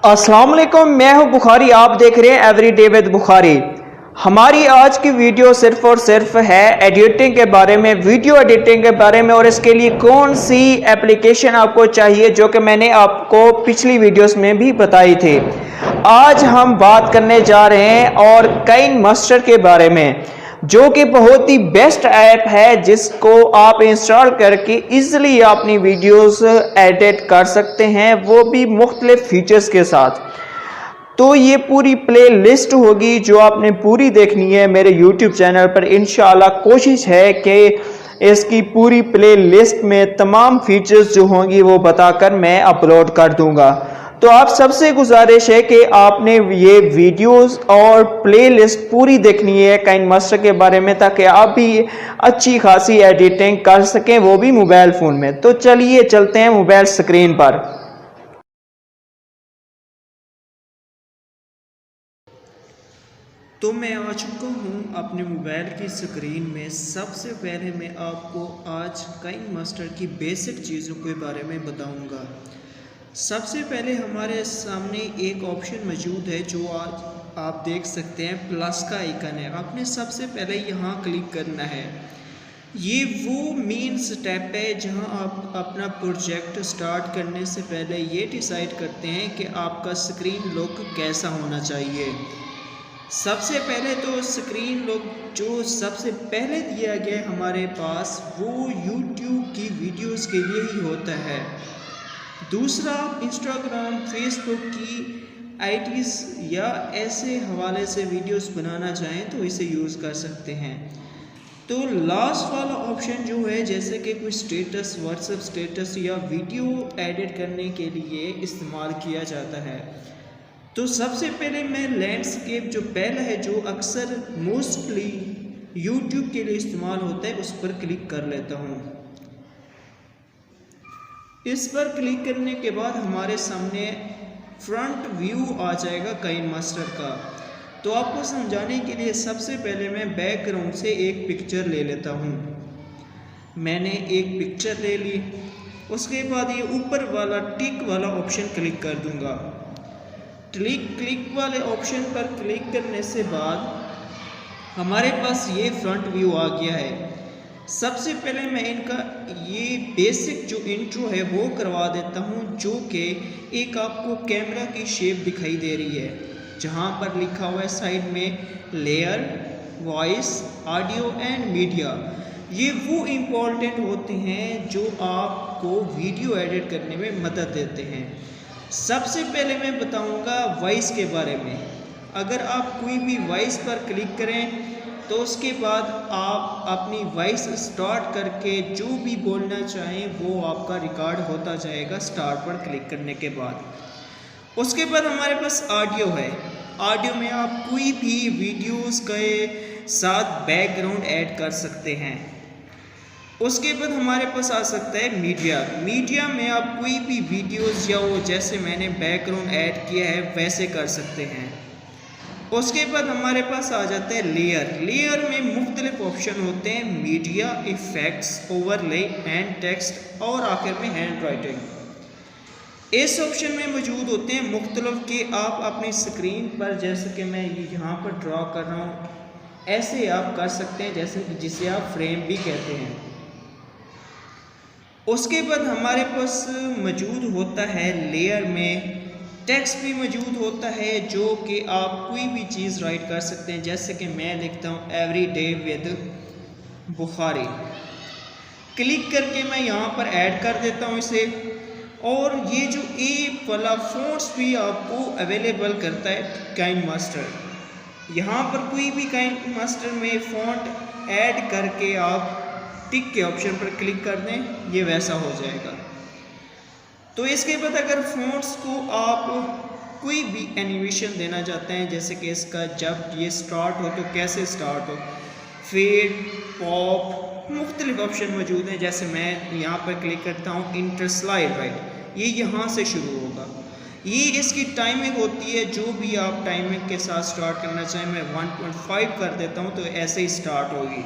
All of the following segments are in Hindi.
अस्सलाम वालेकुम, मैं हूं बुखारी। आप देख रहे हैं एवरीडे विद बुखारी। हमारी आज की वीडियो सिर्फ और सिर्फ है एडिटिंग के बारे में, वीडियो एडिटिंग के बारे में, और इसके लिए कौन सी एप्लीकेशन आपको चाहिए, जो कि मैंने आपको पिछली वीडियोस में भी बताई थी। आज हम बात करने जा रहे हैं और काइनमास्टर के बारे में, जो कि बहुत ही बेस्ट ऐप है जिसको आप इंस्टॉल करके इजीली अपनी वीडियोस एडिट कर सकते हैं, वो भी मुख्तलिफ फीचर्स के साथ। तो ये पूरी प्ले लिस्ट होगी जो आपने पूरी देखनी है मेरे यूट्यूब चैनल पर। इंशाल्लाह कोशिश है कि इसकी पूरी प्ले लिस्ट में तमाम फीचर्स जो होंगी वो बताकर मैं अपलोड कर दूंगा। तो आप सबसे गुजारिश है कि आपने ये वीडियोस और प्ले लिस्ट पूरी देखनी है काइनमास्टर के बारे में, ताकि आप भी अच्छी खासी एडिटिंग कर सकें, वो भी मोबाइल फ़ोन में। तो चलिए चलते हैं मोबाइल स्क्रीन पर। तो मैं आ चुका हूँ अपने मोबाइल की स्क्रीन में। सबसे पहले मैं आपको आज काइनमास्टर की बेसिक चीज़ों के बारे में बताऊँगा। सबसे पहले हमारे सामने एक ऑप्शन मौजूद है जो आज आप देख सकते हैं, प्लस का आइकन है। आपने सबसे पहले यहाँ क्लिक करना है। ये वो मेन स्टेप है जहाँ आप अपना प्रोजेक्ट स्टार्ट करने से पहले ये डिसाइड करते हैं कि आपका स्क्रीन लुक कैसा होना चाहिए। सबसे पहले तो स्क्रीन लुक जो सबसे पहले दिया गया है हमारे पास, वो यूट्यूब की वीडियोस के लिए ही होता है। दूसरा, इंस्टाग्राम फेसबुक की आईडीज़ या ऐसे हवाले से वीडियोस बनाना चाहें तो इसे यूज़ कर सकते हैं। तो लास्ट वाला ऑप्शन जो है, जैसे कि कोई स्टेटस, व्हाट्सएप स्टेटस या वीडियो एडिट करने के लिए इस्तेमाल किया जाता है। तो सबसे पहले मैं लैंडस्केप जो पहला है, जो अक्सर मोस्टली यूट्यूब के लिए इस्तेमाल होता है, उस पर क्लिक कर लेता हूँ। इस पर क्लिक करने के बाद हमारे सामने फ्रंट व्यू आ जाएगा काइनमास्टर का। तो आपको समझाने के लिए सबसे पहले मैं बैकग्राउंड से एक पिक्चर ले लेता हूँ। मैंने एक पिक्चर ले ली। उसके बाद ये ऊपर वाला टिक वाला ऑप्शन क्लिक कर दूंगा। क्लिक वाले ऑप्शन पर क्लिक करने से बाद हमारे पास ये फ्रंट व्यू आ गया है। सबसे पहले मैं इनका ये बेसिक जो इंट्रो है वो करवा देता हूँ, जो कि एक आपको कैमरा की शेप दिखाई दे रही है, जहाँ पर लिखा हुआ है साइड में layer, voice, audio and media. ये वो इम्पोर्टेंट होते हैं जो आपको वीडियो एडिट करने में मदद देते हैं। सबसे पहले मैं बताऊँगा वॉइस के बारे में। अगर आप कोई भी वॉइस पर क्लिक करें तो उसके बाद आप अपनी वॉइस स्टार्ट करके जो भी बोलना चाहें वो आपका रिकॉर्ड होता जाएगा स्टार्ट पर क्लिक करने के बाद। उसके बाद हमारे पास ऑडियो है। ऑडियो में आप कोई भी वीडियोस के साथ बैकग्राउंड ऐड कर सकते हैं। उसके बाद हमारे पास आ सकता है मीडिया में आप कोई भी वीडियोस या वो जैसे मैंने बैकग्राउंड ऐड किया है वैसे कर सकते हैं। उसके बाद हमारे पास आ जाता है लेयर में मुख्तलिफ ऑप्शन होते हैं, media, effects, overlay and text, और आखिर में हैंड राइटिंग। इस ऑप्शन में मौजूद होते हैं मुख्तलिफ कि आप अपनी स्क्रीन पर, जैसे कि मैं यहाँ पर ड्रॉ कर रहा हूँ, ऐसे आप कर सकते हैं, जैसे जिसे आप फ्रेम भी कहते हैं। उसके बाद हमारे पास मौजूद होता है लेयर में टेक्स्ट भी मौजूद होता है, जो कि आप कोई भी चीज़ राइट कर सकते हैं। जैसे कि मैं लिखता हूँ एवरीडे विद बुखारी। क्लिक करके मैं यहाँ पर ऐड कर देता हूँ इसे। और ये जो ए वाला फ़ॉन्ट्स भी आपको अवेलेबल करता है काइनमास्टर। यहाँ पर कोई भी काइनमास्टर में फ़ॉन्ट ऐड करके आप टिक के ऑप्शन पर क्लिक कर दें, ये वैसा हो जाएगा। तो इसके बाद अगर फ़ॉन्ट्स को आप कोई भी एनिमेशन देना चाहते हैं, जैसे कि इसका जब ये स्टार्ट हो तो कैसे स्टार्ट हो, फेड, पॉप, मुख्तलिफ ऑप्शन मौजूद हैं। जैसे मैं यहाँ पर क्लिक करता हूँ इंटरस्लाइड, राइट, ये यहाँ से शुरू होगा। ये इसकी टाइमिंग होती है, जो भी आप टाइमिंग के साथ स्टार्ट करना चाहें। मैं 1.5 कर देता हूँ तो ऐसे ही स्टार्ट होगी।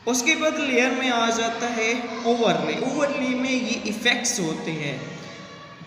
उसके बाद लेयर में आ जाता है ओवरले में ये इफ़ेक्ट्स होते हैं,